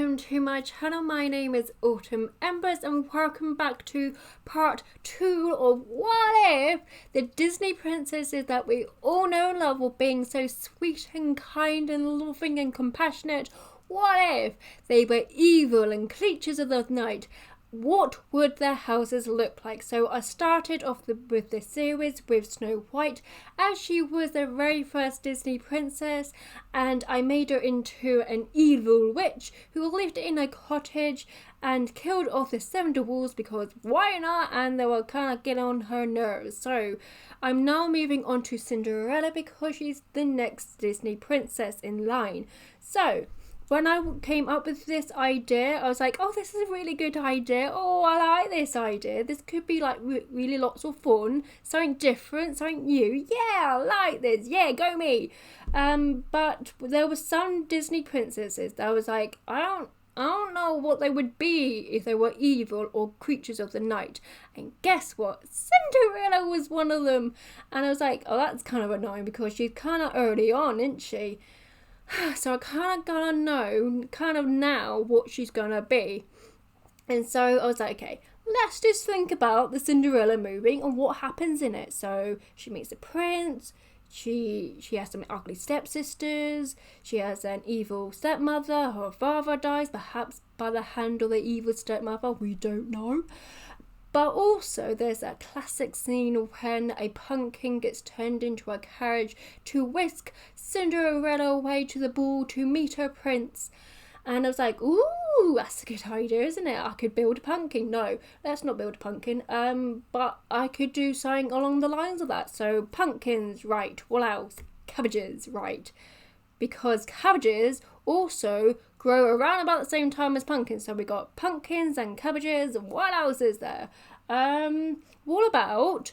welcome to my channel. My name is Autumn Embers and welcome back to part 2 of What If the Disney princesses that we all know and love were being so sweet and kind and loving and compassionate. What if they were evil and creatures of the night? What would their houses look like? So I started off with the series with Snow White, as she was the very first Disney princess, and I made her into an evil witch who lived in a cottage and killed off the 7 dwarfs because why not, and they were kind of getting on her nerves. So I'm now moving on to Cinderella because she's the next Disney princess in line. So when I came up with this idea, I was like, oh, this is a really good idea. Oh, I like this idea. This could be like really lots of fun. Something different, something new. Yeah, I like this. Yeah, go me. But there were some Disney princesses that I was like, I don't know what they would be if they were evil or creatures of the night. And guess what? Cinderella was one of them. And I was like, oh, that's kind of annoying because she's kind of early on, isn't she? So I kind of gotta know now what she's gonna be. And so I was like, okay, let's just think about the Cinderella movie and what happens in it. So she meets the prince, she has some ugly stepsisters, she has an evil stepmother, her father dies, perhaps by the hand of the evil stepmother, we don't know. But also there's that classic scene when a pumpkin gets turned into a carriage to whisk Cinderella away to the ball to meet her prince. And I was like, ooh, that's a good idea, isn't it? I could build a pumpkin. No, let's not build a pumpkin. But I could do something along the lines of that. So pumpkins, right. What else? Cabbages, right. Because cabbages also grow around about the same time as pumpkins. So we got pumpkins and cabbages. What else is there? What about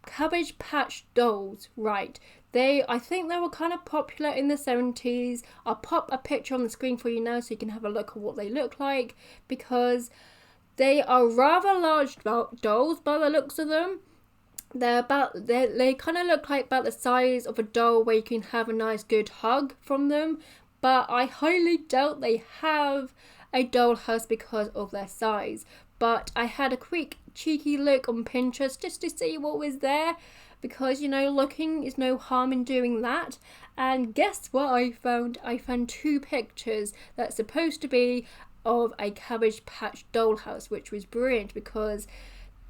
Cabbage Patch Dolls? Right. I think they were kind of popular in the 70s. I'll pop a picture on the screen for you now so you can have a look at what they look like, because they are rather large dolls by the looks of them. They kind of look like about the size of a doll where you can have a nice good hug from them, but I highly doubt they have a dollhouse because of their size. But I had a quick cheeky look on Pinterest just to see what was there, because looking is no harm in doing that. And guess what I found? I found 2 pictures that's supposed to be of a Cabbage Patch dollhouse, which was brilliant because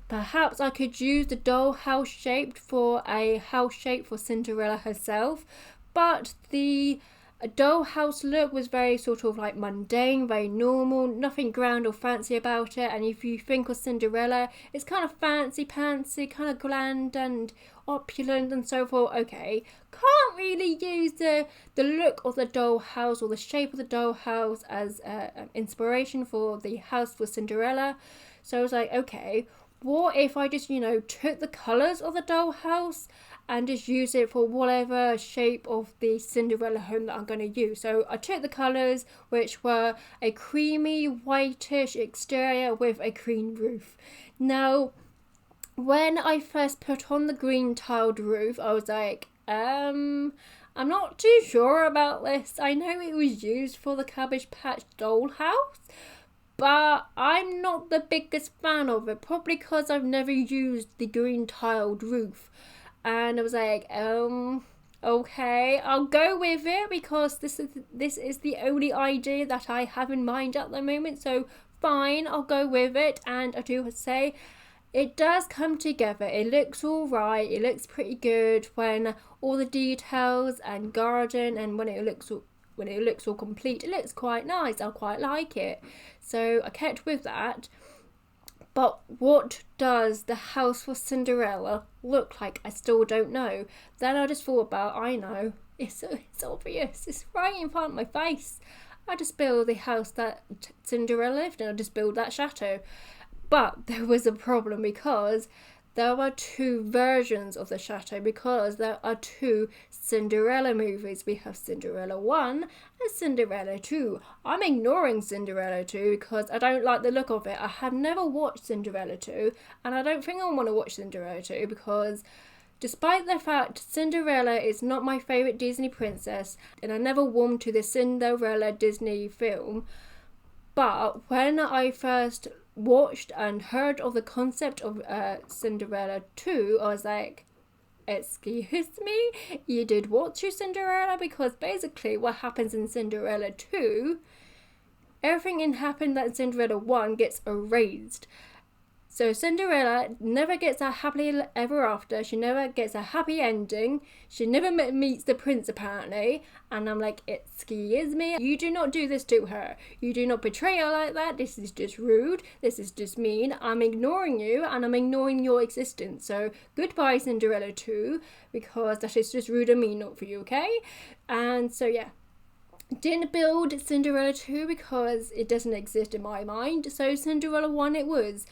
perhaps I could use the dollhouse shape for a house shape for Cinderella herself. But the dollhouse look was very sort of like mundane, very normal, nothing grand or fancy about it. And if you think of Cinderella, it's kind of fancy pantsy, kind of grand and opulent and so forth. Okay, can't really use the look of the dollhouse or the shape of the dollhouse as inspiration for the house for Cinderella. So I was like, okay, what if I just took the colours of the dollhouse and just use it for whatever shape of the Cinderella home that I'm going to use. So I took the colours, which were a creamy whitish exterior with a green roof. Now, when I first put on the green tiled roof, I was like, I'm not too sure about this. I know it was used for the Cabbage Patch dollhouse, but I'm not the biggest fan of it, probably because I've never used the green tiled roof. And I was like, okay, I'll go with it because this is the only idea that I have in mind at the moment. So fine, I'll go with it. And I do say it does come together. It looks all right. It looks pretty good when all the details and garden and when it looks all complete, it looks quite nice. I quite like it. So I kept with that. But what does the house for Cinderella look like? I still don't know. Then I just thought about, I know, it's obvious. It's right in front of my face. I just built the house that Cinderella lived in. I just built that chateau. But there was a problem because there were 2 versions of the chateau, because there are 2 Cinderella movies. We have Cinderella 1 and Cinderella 2. I'm ignoring Cinderella 2 because I don't like the look of it. I have never watched Cinderella 2 and I don't think I want to watch Cinderella 2 because despite the fact Cinderella is not my favourite Disney princess and I never warmed to the Cinderella Disney film, But when I first watched and heard of the concept of Cinderella 2, I was like, excuse me, you did what to Cinderella? Because basically what happens in Cinderella 2, everything that happened in Cinderella 1 gets erased. So Cinderella never gets a happily ever after. She never gets a happy ending. She never meets the prince, apparently. And I'm like, excuse me, you do not do this to her. You do not betray her like that. This is just rude. This is just mean. I'm ignoring you and I'm ignoring your existence. So goodbye, Cinderella 2, because that is just rude and mean, not for you, okay? And so yeah. Didn't build Cinderella 2 because it doesn't exist in my mind. So Cinderella 1 it was.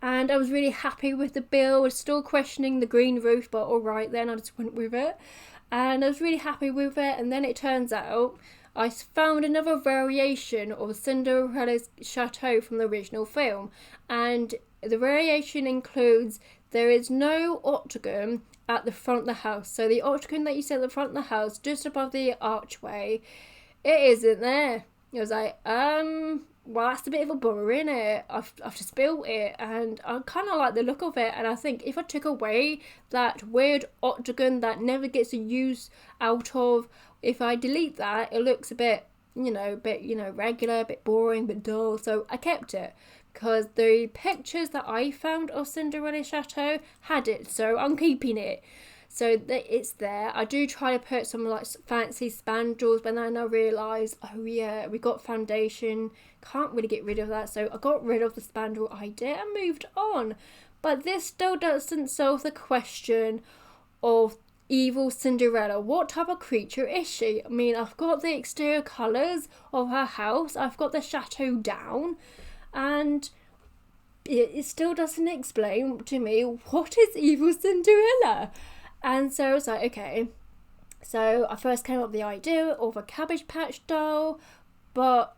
And I was really happy with the build, still questioning the green roof, but alright then, I just went with it. And I was really happy with it, and then it turns out I found another variation of Cinderella's chateau from the original film. And the variation includes, there is no octagon at the front of the house. So the octagon that you see at the front of the house, just above the archway, it isn't there. It was like, well, that's a bit of a bummer, innit? I've just built it and I kind of like the look of it, and I think if I took away that weird octagon that never gets a use out of, if I delete that, it looks a bit, regular, a bit boring, a bit dull. So I kept it because the pictures that I found of Cinderella's chateau had it, so I'm keeping it. So it's there. I do try to put some like fancy spandrels, but then I realise, oh yeah, we got foundation, can't really get rid of that. So I got rid of the spandrel idea and moved on. But this still doesn't solve the question of evil Cinderella. What type of creature is she? I mean, I've got the exterior colours of her house, I've got the chateau down, and it still doesn't explain to me what is evil Cinderella. And so I was like, okay. So I first came up with the idea of a Cabbage Patch doll, but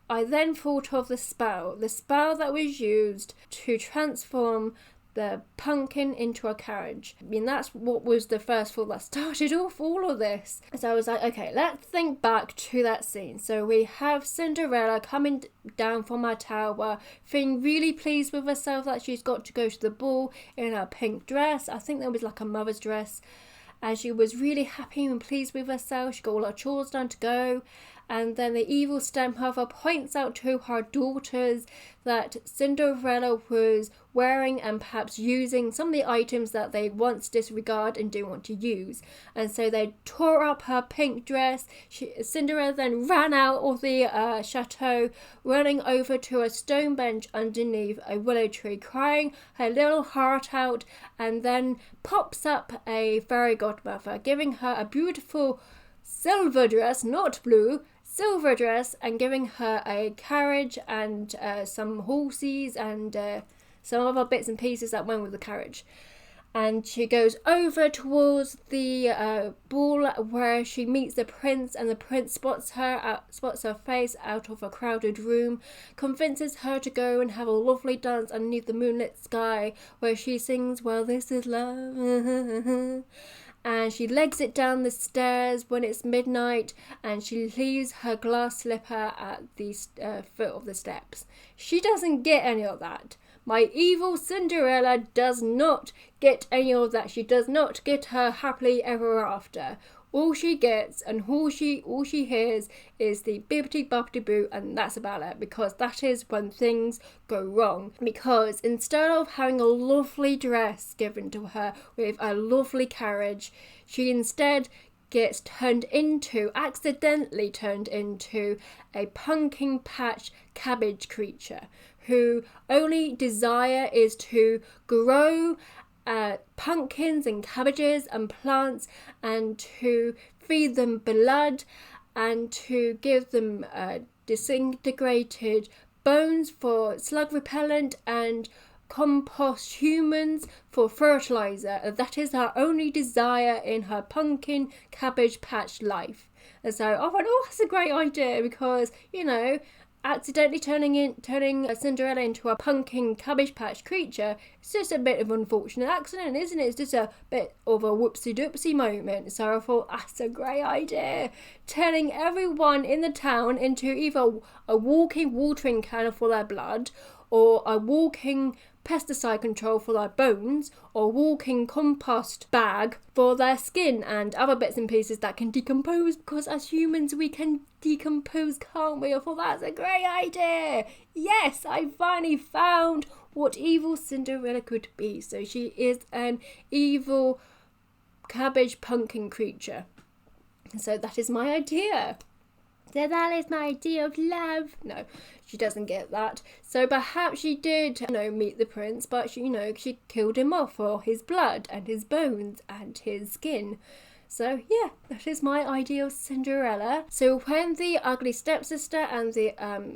I then thought of the spell that was used to transform the pumpkin into a carriage. I mean, that's what was the first thought that started off all of this. So I was like, okay, let's think back to that scene. So we have Cinderella coming down from her tower, feeling really pleased with herself that she's got to go to the ball in her pink dress. I think that was like a mother's dress. And she was really happy and pleased with herself. She got all her chores done to go. And then the evil stepmother points out to her daughters that Cinderella was wearing and perhaps using some of the items that they once disregard and didn't want to use. And so they tore up her pink dress. Cinderella then ran out of the chateau, running over to a stone bench underneath a willow tree, crying her little heart out, and then pops up a fairy godmother, giving her a beautiful silver dress, not blue, silver dress, and giving her a carriage and some horses and some other bits and pieces that went with the carriage. And she goes over towards the ball where she meets the prince, and the prince spots her face out of a crowded room, convinces her to go and have a lovely dance underneath the moonlit sky where she sings, "Well, this is love." And she legs it down the stairs when it's midnight, and she leaves her glass slipper at the foot of the steps. She doesn't get any of that. My evil Cinderella does not get any of that. She does not get her happily ever after. All she gets and all she hears is the bibbity boppity boo, and that's about it, because that is when things go wrong. Because instead of having a lovely dress given to her with a lovely carriage, she instead gets accidentally turned into a pumpkin patch cabbage creature who only desire is to grow pumpkins and cabbages and plants, and to feed them blood, and to give them disintegrated bones for slug repellent, and compost humans for fertilizer. That is her only desire in her pumpkin cabbage patch life. And so I thought, oh, that's a great idea, because accidentally turning Cinderella into a pumpkin cabbage patch creature, it's just a bit of an unfortunate accident, isn't it? It's just a bit of a whoopsie doopsie moment. So I thought that's a great idea, turning everyone in the town into either a walking watering can for their blood, or a walking pesticide control for their bones, or walking compost bag for their skin and other bits and pieces that can decompose, because as humans we can decompose, can't we? I thought that's a great idea. Yes, I finally found what evil Cinderella could be. So she is an evil cabbage pumpkin creature. So that is my idea. So that is my idea of love. No, she doesn't get that. So perhaps she did, meet the prince, but she killed him off for his blood and his bones and his skin. So yeah, that is my idea of Cinderella. So when the ugly stepsister and the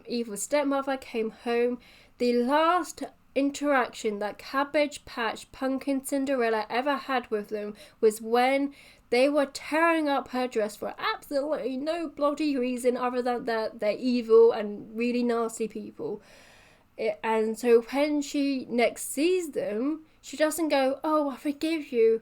evil stepmother came home, the last interaction that Cabbage Patch Pumpkin Cinderella ever had with them was when they were tearing up her dress for absolutely no bloody reason other than that they're evil and really nasty people. And so when she next sees them, she doesn't go, "Oh, I forgive you."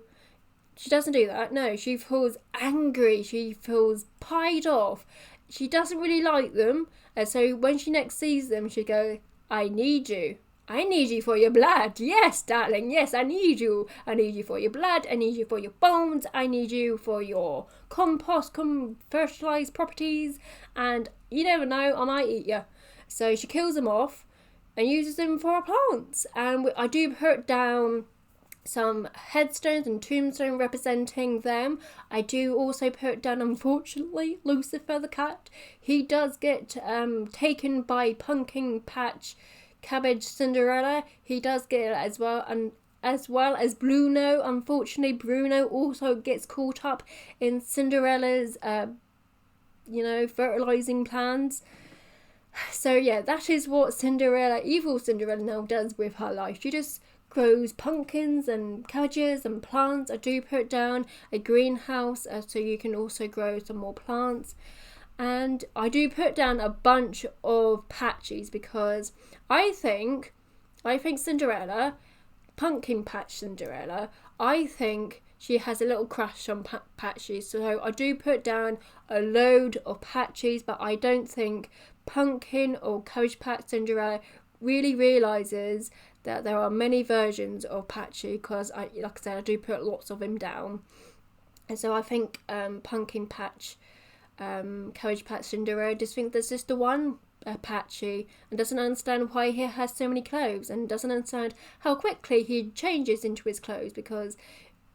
She doesn't do that. No, she feels angry. She feels pied off. She doesn't really like them. And so when she next sees them, she goes, "I need you. I need you for your blood. Yes, darling. Yes, I need you. I need you for your blood. I need you for your bones. I need you for your compost, fertilized properties. And you never know, I might eat you." So she kills them off and uses them for her plants. And I do put down some headstones and tombstones representing them. I do also put down, unfortunately, Lucifer the cat. He does get taken by Pumpkin Patch Cabbage Cinderella. He does get it as well, and as well as Bruno. Unfortunately, Bruno also gets caught up in Cinderella's fertilizing plans. So yeah, that is what evil Cinderella now does with her life. She just grows pumpkins and cabbages and plants. I do put down a greenhouse so you can also grow some more plants. And I do put down a bunch of patches because I think Cinderella, Pumpkin Patch Cinderella, I think she has a little crush on patches. So I do put down a load of patches, but I don't think Pumpkin or Cabbage Patch Cinderella really realises that there are many versions of Patchy, because like I said, I do put lots of him down. And so I think Pumpkin Patch Cabbage Patch Cinderella just think there's just the one Patchy, and doesn't understand why he has so many clothes, and doesn't understand how quickly he changes into his clothes, because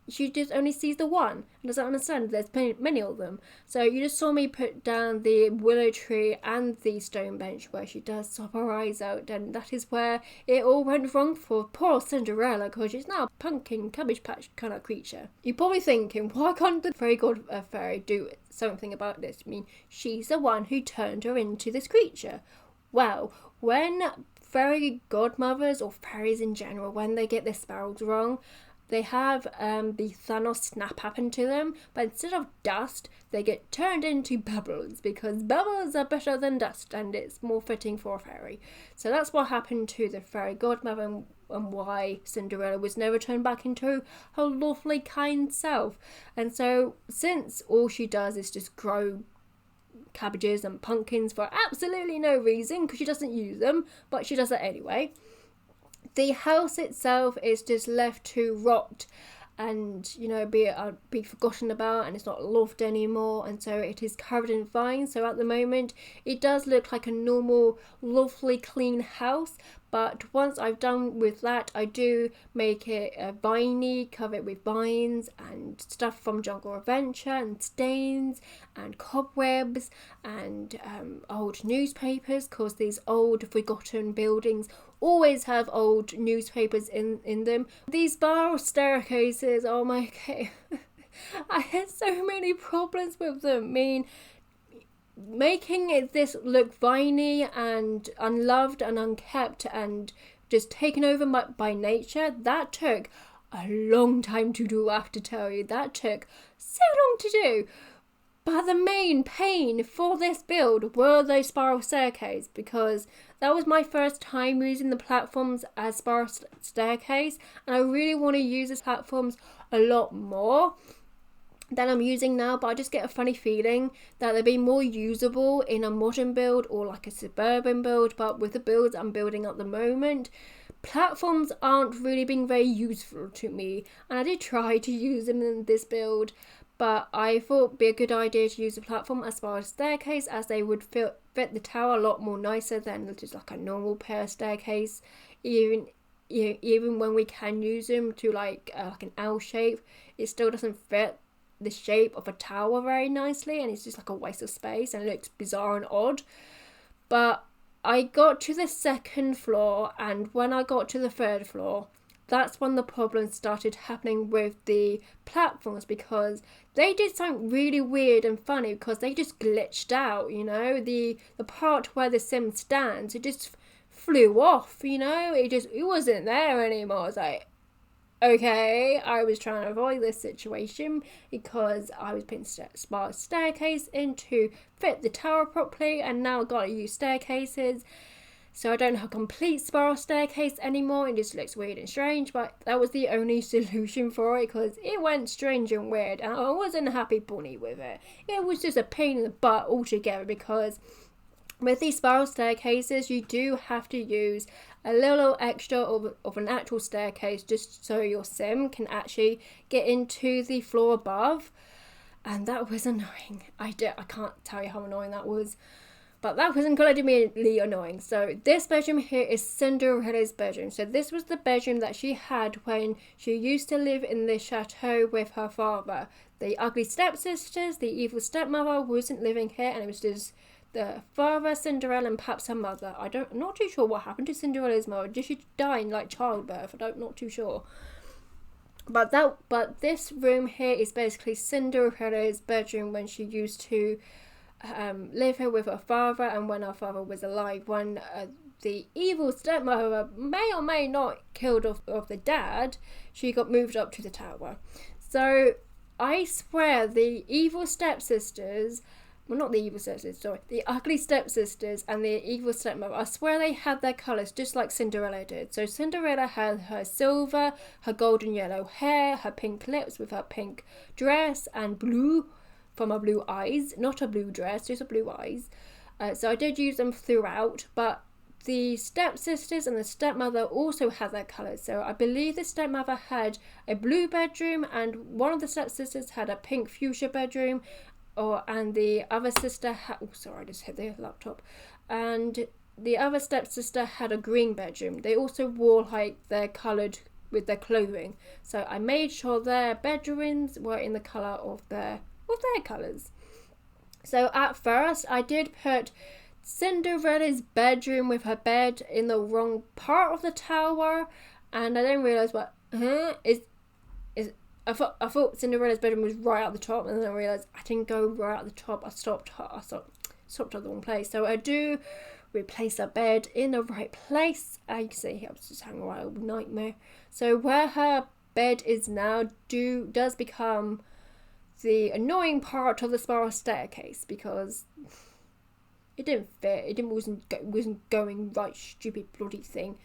she just only sees the one and doesn't understand there's many of them. So you just saw me put down the willow tree and the stone bench where she does sob her eyes out, and that is where it all went wrong for poor Cinderella, because she's now a pumpkin cabbage patch kind of creature. You're probably thinking, why can't the fairy fairy do something about this? I mean, she's the one who turned her into this creature. Well, when fairy godmothers, or fairies in general, when they get their spells wrong, they have the Thanos snap happen to them, but instead of dust, they get turned into bubbles, because bubbles are better than dust and it's more fitting for a fairy. So that's what happened to the fairy godmother, and why Cinderella was never turned back into her lovely, kind self. And so since all she does is just grow cabbages and pumpkins for absolutely no reason, because she doesn't use them, but she does it anyway, the house itself is just left to rot and be forgotten about, and it's not loved anymore, and so it is covered in vines. So at the moment it does look like a normal, lovely, clean house, but once I've done with that, I do make it viney, cover it with vines and stuff from Jungle Adventure, and stains and cobwebs and old newspapers, because these old forgotten buildings always have old newspapers in them. These spiral staircases, oh my god, I had so many problems with them. I mean, making this look viney and unloved and unkept and just taken over by nature, that took a long time to do. I have to tell you, that took so long to do. But the main pain for this build were those spiral staircase, because that was my first time using the platforms as spiral staircase, and I really want to use these platforms a lot more than I'm using now, but I just get a funny feeling that they'll be more usable in a modern build or like a suburban build. But with the builds I'm building at the moment, platforms aren't really being very useful to me, and I did try to use them in this build, but I thought it'd be a good idea to use the platform as far as staircase, as they would fit the tower a lot more nicer than just like a normal pair staircase. Even when we can use them to like an L shape, it still doesn't fit the shape of a tower very nicely, and it's just like a waste of space and it looks bizarre and odd. But I got to the second floor, and when I got to the third floor, that's when the problems started happening with the platforms, because they did something really weird and funny, because they just glitched out, you know, the part where the sim stands, it just flew off, you know, it wasn't there anymore. I was like, okay, I was trying to avoid this situation because I was putting spiral staircase in to fit the tower properly, and now I've got to use staircases. So I don't have a complete spiral staircase anymore. It just looks weird and strange, but that was the only solution for it, because it went strange and weird, and I wasn't a happy bunny with it. It was just a pain in the butt altogether, because with these spiral staircases, you do have to use a little extra of an actual staircase just so your sim can actually get into the floor above. And that was annoying. I can't tell you how annoying that was. But that was incredibly annoying. So this bedroom here is Cinderella's bedroom. So this was the bedroom that she had when she used to live in the chateau with her father. The ugly stepsisters, the evil stepmother wasn't living here, and it was just the father, Cinderella, and perhaps her mother. I'm not too sure what happened to Cinderella's mother. Did she die in like childbirth? I'm not too sure. But this room here is basically Cinderella's bedroom when she used to live here with her father, and when her father was alive. When the evil stepmother may or may not killed off the dad, she got moved up to the tower. So I swear the evil stepsisters, well, not the evil stepsisters, sorry, the ugly stepsisters and the evil stepmother, I swear they had their colours just like Cinderella did. So Cinderella had her silver, her golden yellow hair, her pink lips with her pink dress, and blue from her blue eyes. Not a blue dress, just her blue eyes. So I did use them throughout, but the stepsisters and the stepmother also had their colours. So I believe the stepmother had a blue bedroom, and one of the stepsisters had a pink fuchsia bedroom, and the other sister had, oh sorry, I just hit the laptop, and the other stepsister had a green bedroom. They also wore like their coloured with their clothing, so I made sure their bedrooms were in the colour of their colours. So at first I did put Cinderella's bedroom with her bed in the wrong part of the tower, and I didn't realise what I thought Cinderella's bedroom was right at the top, and then I realised I didn't go right at the top. I stopped at the wrong place. So I do replace her bed in the right place. You can see here I was just having a right old nightmare. So where her bed is now does become the annoying part of the spiral staircase, because it didn't fit. It wasn't going right. Stupid bloody thing.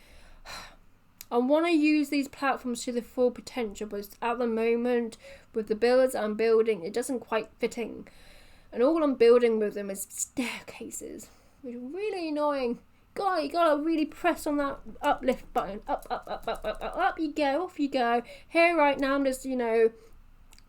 I want to use these platforms to the full potential, but at the moment, with the builds I'm building, it doesn't quite fit in. And all I'm building with them is staircases, which is really annoying. You gotta really press on that uplift button. Up you go, off you go. Here right now I'm just,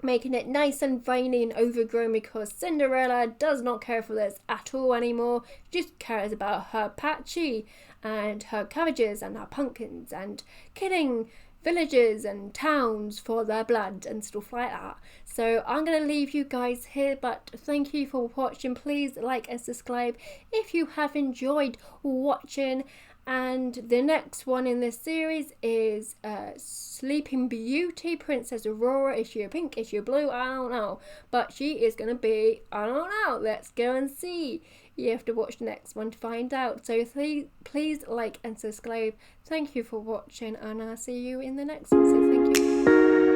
making it nice and veiny and overgrown, because Cinderella does not care for this at all anymore. She just cares about her patchy and her cabbages and her pumpkins and killing villagers and towns for their blood and stuff like that. So I'm going to leave you guys here, but thank you for watching. Please like and subscribe if you have enjoyed watching. And the next one in this series is Sleeping Beauty, Princess Aurora. Is she a pink? Is she a blue? I don't know. But she is going to be, I don't know. Let's go and see. You have to watch the next one to find out. So please like and subscribe. Thank you for watching, and I'll see you in the next one. So thank you.